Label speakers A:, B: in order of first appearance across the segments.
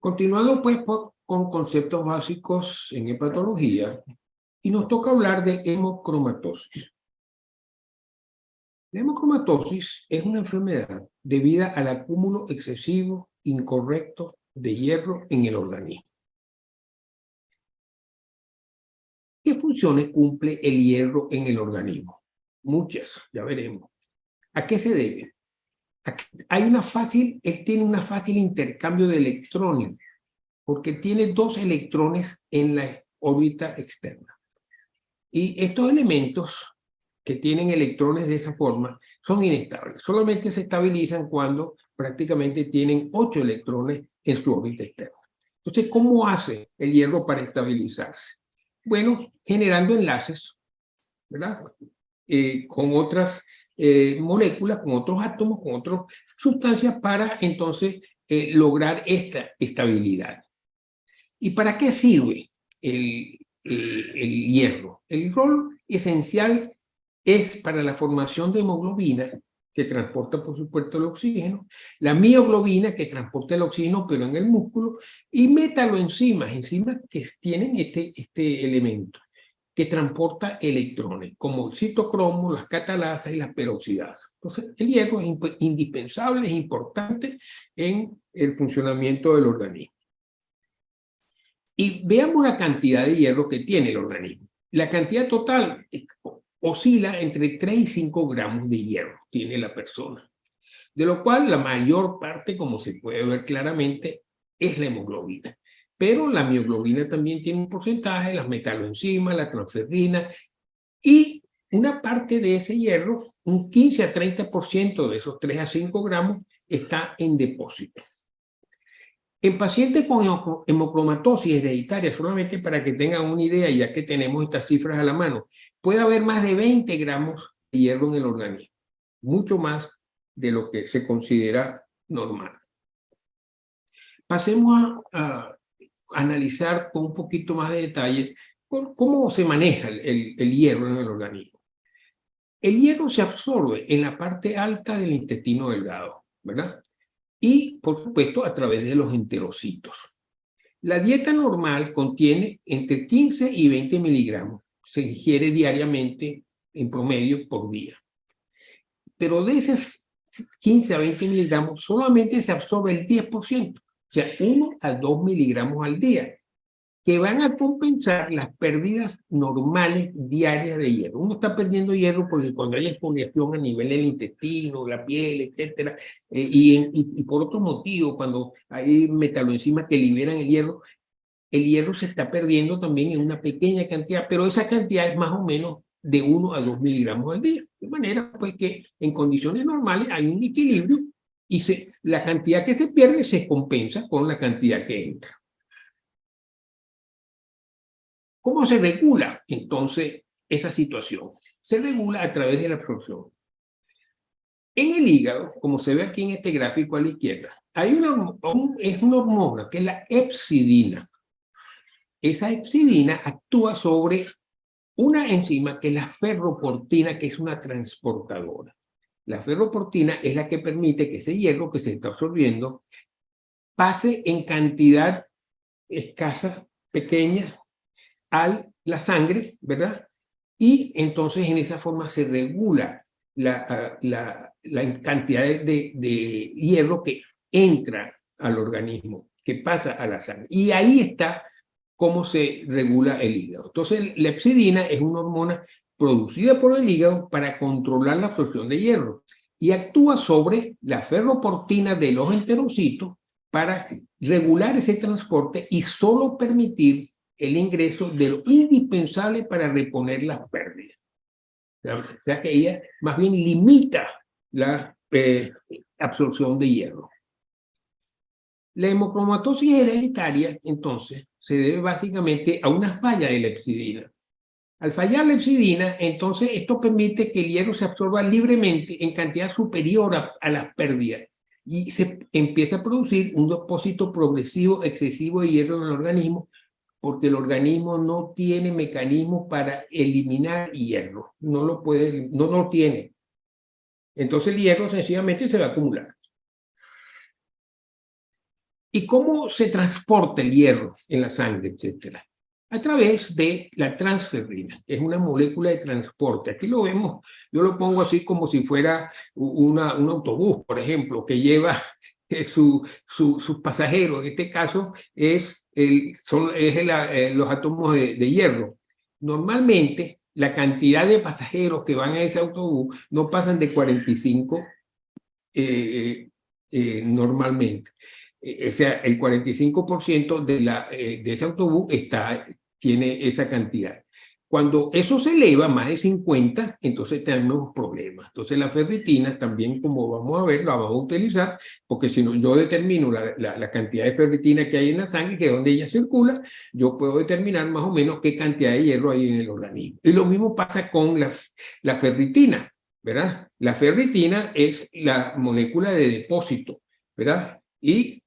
A: Continuando pues con conceptos básicos en hepatología, y nos toca hablar de hemocromatosis. La hemocromatosis es una enfermedad debida al acúmulo excesivo, incorrecto de hierro en el organismo. ¿Qué funciones cumple el hierro en el organismo? Muchas, ya veremos. ¿A qué se debe? Él tiene un fácil intercambio de electrones, porque tiene dos electrones en la órbita externa. Y estos elementos que tienen electrones de esa forma son inestables. Solamente se estabilizan cuando prácticamente tienen 8 electrones en su órbita externa. Entonces, ¿cómo hace el hierro para estabilizarse? Bueno, generando enlaces, ¿verdad? Con otras moléculas, con otros átomos, con otras sustancias para entonces lograr esta estabilidad. ¿Y para qué sirve el hierro? El rol esencial es para la formación de hemoglobina, que transporta, por supuesto, el oxígeno, la mioglobina, que transporta el oxígeno, pero en el músculo, y enzimas que tienen este elemento, que transporta electrones, como el citocromo, las catalasas y las peroxidasas. Entonces, el hierro es indispensable, es importante en el funcionamiento del organismo. Y veamos la cantidad de hierro que tiene el organismo. La cantidad total oscila entre 3 y 5 gramos de hierro tiene la persona, de lo cual la mayor parte, como se puede ver claramente, es la hemoglobina. Pero la mioglobina también tiene un porcentaje, las metaloenzimas, la transferrina, y una parte de ese hierro, un 15 a 30% de esos 3 a 5 gramos, está en depósito. En pacientes con hemocromatosis hereditaria, solamente para que tengan una idea, ya que tenemos estas cifras a la mano, puede haber más de 20 gramos de hierro en el organismo, mucho más de lo que se considera normal. Pasemos a analizar con un poquito más de detalle cómo se maneja el hierro en el organismo. El hierro se absorbe en la parte alta del intestino delgado, ¿verdad? Y, por supuesto, a través de los enterocitos. La dieta normal contiene entre 15 y 20 miligramos. Se ingiere diariamente en promedio por día. Pero de esos 15 a 20 miligramos solamente se absorbe el 10%, o sea, 1 a 2 miligramos al día, que van a compensar las pérdidas normales diarias de hierro. Uno está perdiendo hierro porque cuando hay exfoliación a nivel del intestino, la piel, etcétera, y por otro motivo, cuando hay metaloenzimas que liberan el hierro se está perdiendo también en una pequeña cantidad, pero esa cantidad es más o menos de 1 a 2 miligramos al día. De manera pues que en condiciones normales hay un equilibrio y la cantidad que se pierde se compensa con la cantidad que entra. ¿Cómo se regula entonces esa situación? Se regula a través de la absorción. En el hígado, como se ve aquí en este gráfico a la izquierda, hay una hormona que es la hepcidina. Esa hepcidina actúa sobre una enzima que es la ferroportina, que es una transportadora. La ferroportina es la que permite que ese hierro que se está absorbiendo pase en cantidad escasa, pequeña, a la sangre, ¿verdad? Y entonces en esa forma se regula la cantidad de hierro que entra al organismo, que pasa a la sangre. Y ahí está cómo se regula el hígado. Entonces, la hepcidina es una hormona producida por el hígado para controlar la absorción de hierro y actúa sobre la ferroportina de los enterocitos para regular ese transporte y solo permitir el ingreso de lo indispensable para reponer las pérdidas. O sea que ella más bien limita la absorción de hierro. La hemocromatosis hereditaria, entonces, se debe básicamente a una falla de la hepcidina. Al fallar la hepcidina, entonces esto permite que el hierro se absorba libremente en cantidad superior a las pérdidas y se empieza a producir un depósito progresivo excesivo de hierro en el organismo porque el organismo no tiene mecanismo para eliminar hierro, no lo tiene. Entonces el hierro sencillamente se va a acumular. ¿Y cómo se transporta el hierro en la sangre, etcétera? A través de la transferrina, que es una molécula de transporte. Aquí lo vemos, yo lo pongo así como si fuera un autobús, por ejemplo, que lleva sus pasajeros. En este caso son los átomos de hierro. Normalmente, la cantidad de pasajeros que van a ese autobús no pasan de 45 normalmente. O sea, el 45% de ese autobús tiene esa cantidad. Cuando eso se eleva más de 50, entonces tenemos problemas. Entonces la ferritina también, como vamos a ver, la vamos a utilizar, porque si no, yo determino la cantidad de ferritina que hay en la sangre, que es donde ella circula, yo puedo determinar más o menos qué cantidad de hierro hay en el organismo. Y lo mismo pasa con la ferritina, ¿verdad? La ferritina es la molécula de depósito, ¿verdad? Y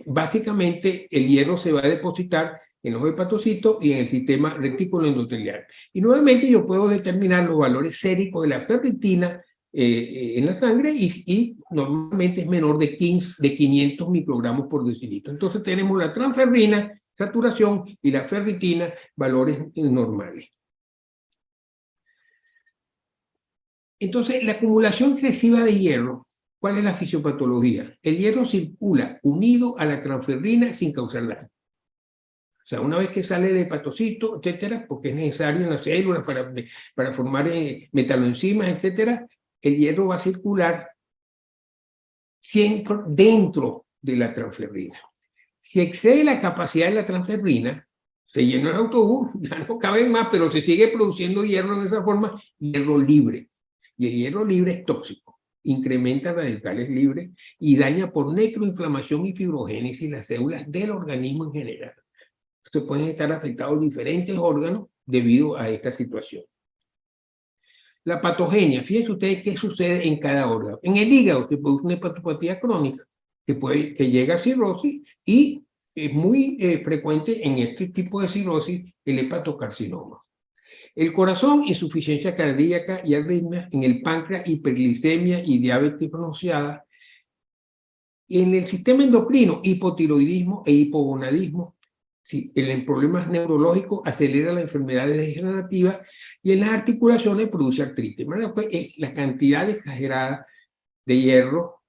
A: básicamente el hierro se va a depositar en los hepatocitos y en el sistema retículo endotelial. Y nuevamente yo puedo determinar los valores séricos de la ferritina en la sangre y normalmente es menor de 500 microgramos por decilitro. Entonces tenemos la transferrina, saturación, y la ferritina, valores normales. Entonces, la acumulación excesiva de hierro, ¿cuál es la fisiopatología? El hierro circula unido a la transferrina sin causar daño. O sea, una vez que sale del hepatocito, etcétera, porque es necesario en las células para formar metaloenzimas, etcétera, el hierro va a circular siempre dentro de la transferrina. Si excede la capacidad de la transferrina, se llena el autobús, ya no caben más, pero se sigue produciendo hierro de esa forma, hierro libre. Y el hierro libre es tóxico, incrementa radicales libres y daña por necroinflamación y fibrogénesis las células del organismo en general. Entonces pueden estar afectados diferentes órganos debido a esta situación. La patogenia, fíjense ustedes qué sucede en cada órgano. En el hígado se produce una hepatopatía crónica que llega a cirrosis y es muy frecuente en este tipo de cirrosis el hepatocarcinoma. El corazón, insuficiencia cardíaca y arritmias. En el páncreas, hiperglicemia y diabetes pronunciada. En el sistema endocrino, hipotiroidismo e hipogonadismo. Sí, en problemas neurológicos acelera la enfermedad degenerativa y en las articulaciones produce artritis. Pues, la cantidad exagerada de hierro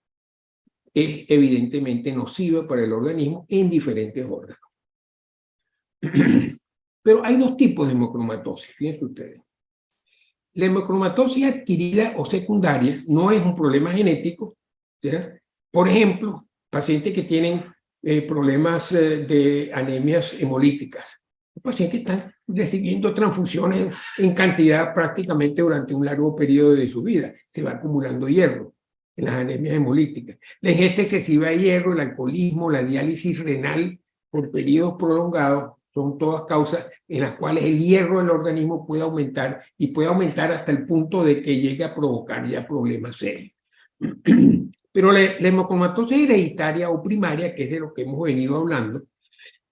A: es evidentemente nociva para el organismo en diferentes órganos. Pero hay dos tipos de hemocromatosis, fíjense ustedes. La hemocromatosis adquirida o secundaria no es un problema genético, ¿ya? Por ejemplo, pacientes que tienen problemas de anemias hemolíticas. Los pacientes están recibiendo transfusiones en cantidad prácticamente durante un largo periodo de su vida. Se va acumulando hierro en las anemias hemolíticas. La ingesta excesiva de hierro, el alcoholismo, la diálisis renal por periodos prolongados son todas causas en las cuales el hierro del organismo puede aumentar y puede aumentar hasta el punto de que llegue a provocar ya problemas serios. Pero la hemocromatosis hereditaria o primaria, que es de lo que hemos venido hablando,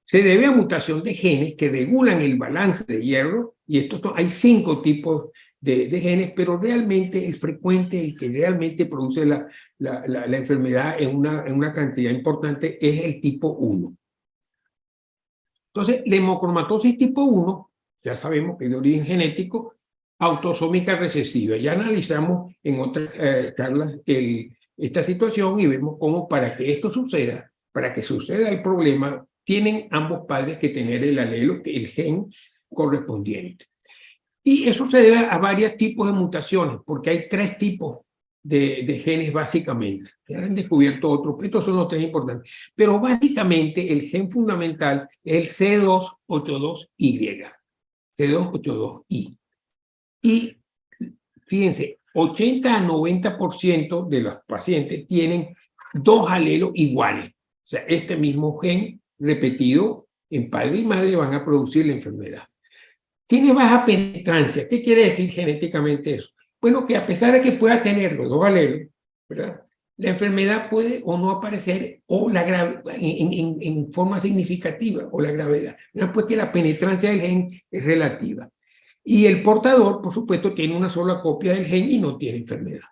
A: se debe a mutación de genes que regulan el balance de hierro, y hay 5 tipos de genes, pero realmente el frecuente, el que realmente produce la enfermedad en una cantidad importante es el tipo 1. Entonces, la hemocromatosis tipo 1, ya sabemos que es de origen genético, autosómica recesiva. Ya analizamos en otras charlas esta situación y vemos cómo para que esto suceda, para que suceda el problema, tienen ambos padres que tener el alelo, el gen correspondiente. Y eso se debe a varios tipos de mutaciones, porque hay 3 tipos de genes básicamente. Se han descubierto otros, estos son los 3 importantes. Pero básicamente el gen fundamental es el C282Y. C282Y. Y fíjense, 80 a 90% de los pacientes tienen 2 alelos iguales. O sea, este mismo gen repetido en padre y madre van a producir la enfermedad. Tiene baja penetrancia. ¿Qué quiere decir genéticamente eso? Bueno, que a pesar de que pueda tener los 2 alelos, ¿verdad? La enfermedad puede o no aparecer o en forma significativa o la gravedad. Pues que la penetrancia del gen es relativa. Y el portador, por supuesto, tiene una sola copia del gen y no tiene enfermedad.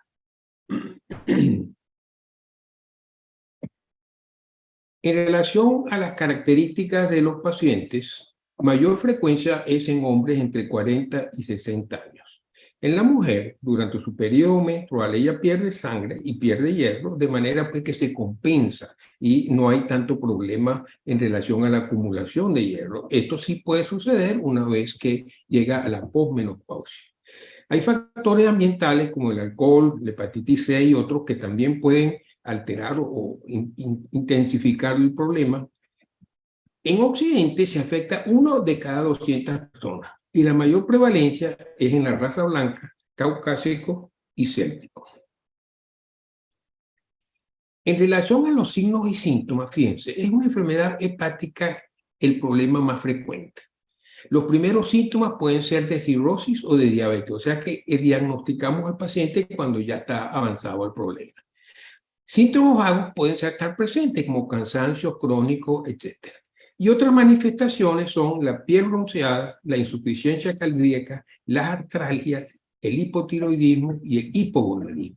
A: En relación a las características de los pacientes, mayor frecuencia es en hombres entre 40 y 60 años. En la mujer, durante su periodo menstrual, ella pierde sangre y pierde hierro, de manera pues que se compensa y no hay tanto problema en relación a la acumulación de hierro. Esto sí puede suceder una vez que llega a la posmenopausia. Hay factores ambientales como el alcohol, la hepatitis C y otros que también pueden alterar o intensificar el problema. En Occidente se afecta 1 de cada 200 personas y la mayor prevalencia es en la raza blanca, caucásico y céltico. En relación a los signos y síntomas, fíjense, es una enfermedad hepática el problema más frecuente. Los primeros síntomas pueden ser de cirrosis o de diabetes, o sea que diagnosticamos al paciente cuando ya está avanzado el problema. Síntomas vagos pueden estar presentes como cansancio crónico, etc. Y otras manifestaciones son la piel bronceada, la insuficiencia cardíaca, las artralgias, el hipotiroidismo y el hipogonadismo.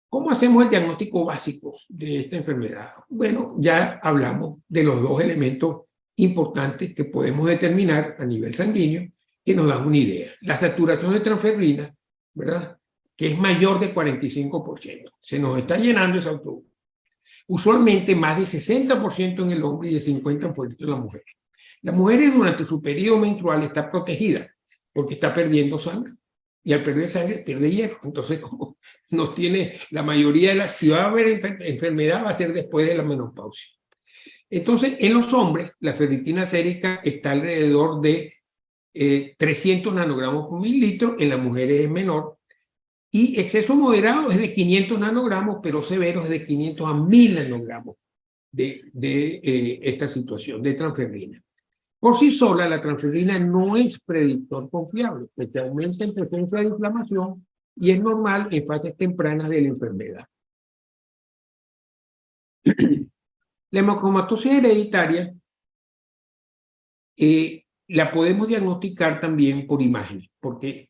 A: ¿Cómo hacemos el diagnóstico básico de esta enfermedad? Bueno, ya hablamos de los dos elementos importantes que podemos determinar a nivel sanguíneo que nos dan una idea. La saturación de transferrina, ¿verdad? Que es mayor de 45%. Se nos está llenando ese autobús. Usualmente más de 60% en el hombre y de 50% en la mujer. Las mujeres durante su periodo menstrual está protegida porque está perdiendo sangre. Y al perder sangre pierde hierro. Entonces, como nos tiene la mayoría de las, si va a haber enfermedad, va a ser después de la menopausia. Entonces, en los hombres, la ferritina sérica está alrededor de 300 nanogramos por mililitro, en las mujeres es menor, y exceso moderado es de 500 nanogramos, pero severo es de 500 a 1000 nanogramos de esta situación de transferrina. Por sí sola, la transferrina no es predictor confiable, porque aumenta en presencia de inflamación y es normal en fases tempranas de la enfermedad. La hemocromatosis hereditaria la podemos diagnosticar también por imágenes. ¿Por qué?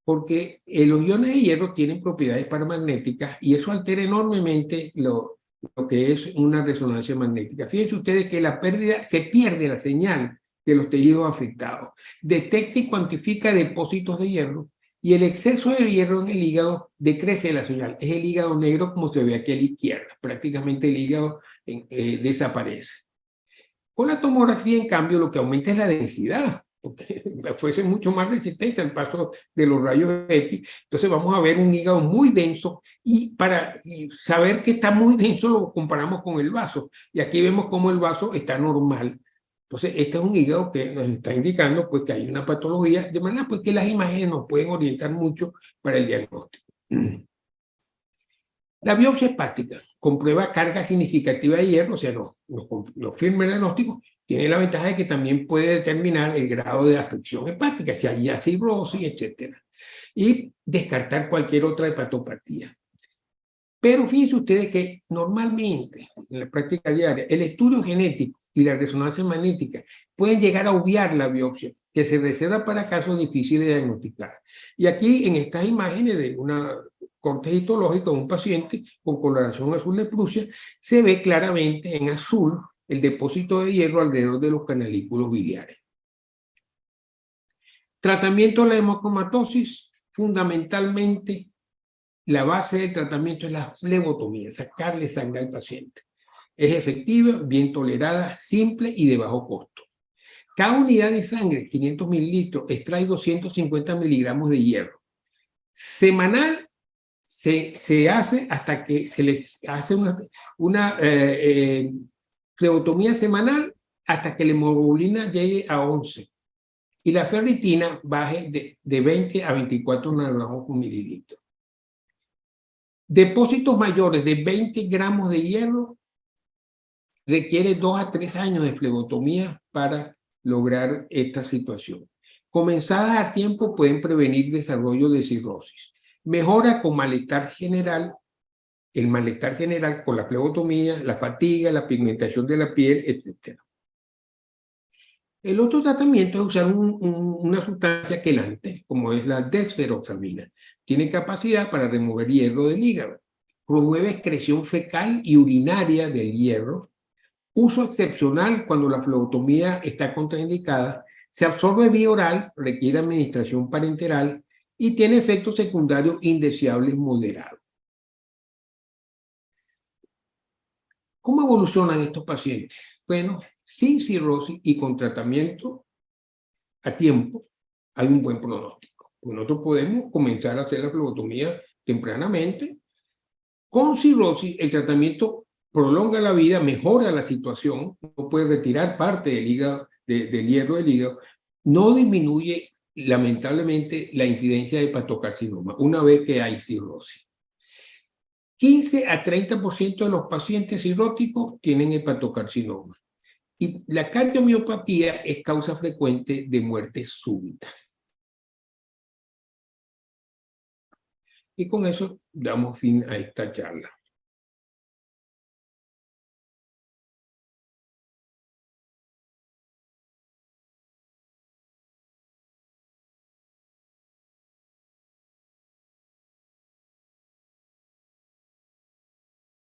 A: Porque los iones de hierro tienen propiedades paramagnéticas y eso altera enormemente lo que es una resonancia magnética. Fíjense ustedes que se pierde la señal de los tejidos afectados. Detecta y cuantifica depósitos de hierro y el exceso de hierro en el hígado decrece la señal. Es el hígado negro como se ve aquí a la izquierda. Prácticamente el hígado desaparece. Con la tomografía, en cambio, lo que aumenta es la densidad, porque fuese mucho más resistencia al paso de los rayos X. Entonces vamos a ver un hígado muy denso y para saber que está muy denso lo comparamos con el vaso. Y aquí vemos cómo el vaso está normal. Entonces este es un hígado que nos está indicando pues, que hay una patología, de manera pues, que las imágenes nos pueden orientar mucho para el diagnóstico. La biopsia hepática comprueba carga significativa de hierro, o sea, nos firma el diagnóstico, tiene la ventaja de que también puede determinar el grado de afección hepática, si hay cirrosis, etc. Y descartar cualquier otra hepatopatía. Pero fíjense ustedes que normalmente, en la práctica diaria, el estudio genético y la resonancia magnética pueden llegar a obviar la biopsia, que se reserva para casos difíciles de diagnosticar. Y aquí, en estas imágenes de una corte histológica de un paciente con coloración azul de Prusia, se ve claramente en azul el depósito de hierro alrededor de los canalículos biliares. Tratamiento de la hemocromatosis, fundamentalmente, la base del tratamiento es la flebotomía, sacarle sangre al paciente. Es efectiva, bien tolerada, simple y de bajo costo. Cada unidad de sangre, 500 mililitros, extrae 250 miligramos de hierro. Semanal se hace hasta que se les hace una flebotomía semanal hasta que la hemoglobina llegue a 11 y la ferritina baje de 20 a 24 nanogramos por mililitro. Depósitos mayores de 20 gramos de hierro requiere 2 a 3 años de flebotomía para lograr esta situación. Comenzadas a tiempo pueden prevenir desarrollo de cirrosis. Mejora con malestar general, el malestar general con la flebotomía, la fatiga, la pigmentación de la piel, etc. El otro tratamiento es usar una sustancia quelante, como es la desferoxamina. Tiene capacidad para remover hierro del hígado. promueve excreción fecal y urinaria del hierro, uso excepcional cuando la flebotomía está contraindicada, se absorbe vía oral, requiere administración parenteral y tiene efectos secundarios indeseables moderados. ¿Cómo evolucionan estos pacientes? Bueno, sin cirrosis y con tratamiento a tiempo, hay un buen pronóstico. Pues nosotros podemos comenzar a hacer la flebotomía tempranamente. Con cirrosis, el tratamiento prolonga la vida, mejora la situación, no puede retirar parte del hígado, del hierro del hígado, no disminuye lamentablemente la incidencia de hepatocarcinoma una vez que hay cirrosis. 15 a 30% de los pacientes cirróticos tienen hepatocarcinoma. Y la cardiomiopatía es causa frecuente de muerte súbita. Y con eso damos fin a esta charla.